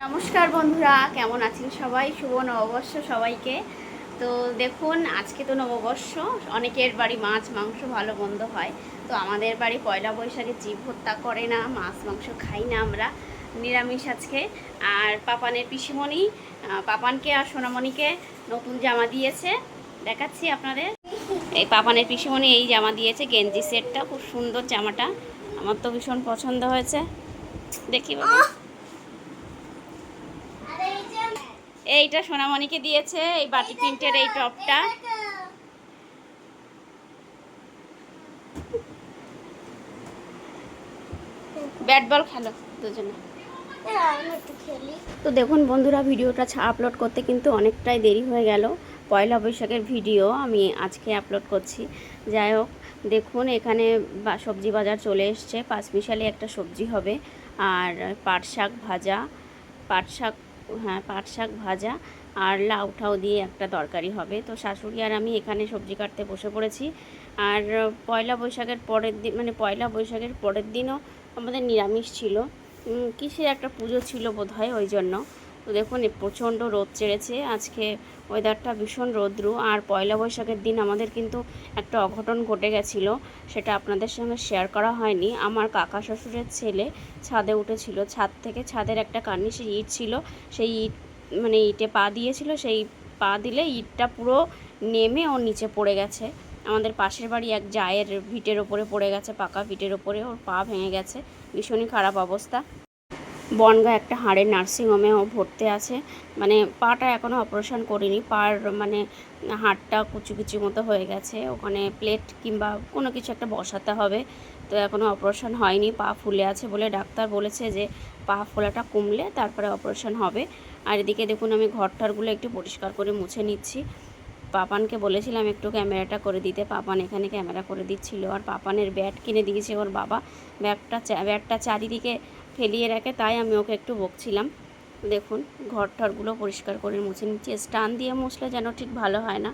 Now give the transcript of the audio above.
নমস্কার বন্ধুরা, কেমন আছেন সবাই? শুভ নববর্ষ সবাইকে। তো দেখুন, আজকে তো নববর্ষ, অনেকের বাড়ি মাছ মাংস ভালো মন্দ হয়। তো আমাদের বাড়ি পয়লা বৈশাখে জীব হত্যা করে না, মাছ মাংস খাই না আমরা, নিরামিষ আজকে। আর পাপানের পিসিমণি পাপানকে আর সোনামণিকে নতুন জামা দিয়েছে, দেখাচ্ছি আপনাদের। এই পাপানের পিসিমণি এই জামা দিয়েছে, গেঞ্জি সেটটা খুব সুন্দর জামাটা, আমার তো ভীষণ পছন্দ হয়েছে। দেখি বাবা, এইটা সোনামণিকে দিয়েছে, এই বাটি প্রিন্টের এই টপটা। ব্যাট বল খেলো দুজনে। তো দেখুন বন্ধুরা, ভিডিওটা আপলোড করতে কিন্তু অনেকটাই দেরি হয়ে গেল। পয়লা বৈশাখের ভিডিও আমি আজকে আপলোড করছি। যাই হোক, দেখুন এখানে সবজি বাজার চলে এসছে। পাঁচমিশালি একটা সবজি হবে, আর পাট শাক ভাজা, পাট শাক ভাজা আর লাউটাও দিয়ে একটা তরকারি হবে। তো শাশুড়ি আর আমি এখানে সবজি কাটতে বসে পড়েছি। আর পয়লা বৈশাখের পরের দিন, মানে পয়লা বৈশাখের পরের দিনও আমাদের নিরামিষ ছিল, কিসের একটা পুজো ছিল বোধহয়, ওই জন্য। তো দেখুন প্রচণ্ড রোদ চেড়েছে আজকে, ওয়েদারটা ভীষণ রৌদ্র। আর পয়লা বৈশাখের দিন আমাদের কিন্তু একটা অঘটন ঘটে গেছিলো, সেটা আপনাদের সঙ্গে শেয়ার করা হয়নি। আমার কাকা শ্বশুরের ছেলে ছাদে উঠেছিল, ছাদ থেকে ছাদের একটা কার্নিশের ইট ছিল, সেই ইট মানে ইটে পা দিয়েছিল, সেই পা দিলে ইটটা পুরো নেমে ওর নিচে পড়ে গেছে। আমাদের পাশের বাড়ি এক জায়ের ভিটের ওপরে পড়ে গেছে, পাকা ভিটের ওপরে, ওর পা ভেঙে গেছে, ভীষণই খারাপ অবস্থা। বনগা একটা হাড়ের নার্সিংহোমে ও ভর্তি আছে, মানে পাটা এখনও অপারেশন করিনি, পার মানে হাড়টা কুচি কুচি মতো হয়ে গেছে, ওখানে প্লেট কিংবা কোনো কিছু একটা বসাতে হবে। তো এখনও অপারেশন হয়নি, পা ফুলে আছে বলে ডাক্তার বলেছে যে পা ফোলাটা কমলে তারপরে অপারেশন হবে। আর এদিকে দেখুন আমি ঘরটারগুলো একটু পরিষ্কার করে মুছে নিচ্ছি। পাপানকে বলেছিলাম একটু ক্যামেরাটা করে দিতে, পাপান এখানে ক্যামেরা করে দিচ্ছিল। আর পাপানের ব্যাট কিনে দিয়েছে ওর বাবা, ব্যাটটা চারিদিকে ফেলিয়ে রাখে, তাই আমি ওকে একটু বকছিলাম। দেখুন ঘর টরগুলো পরিষ্কার করে মুছে নিচ্ছি, স্টান দিয়ে মুছলে যেন ঠিক ভালো হয় না।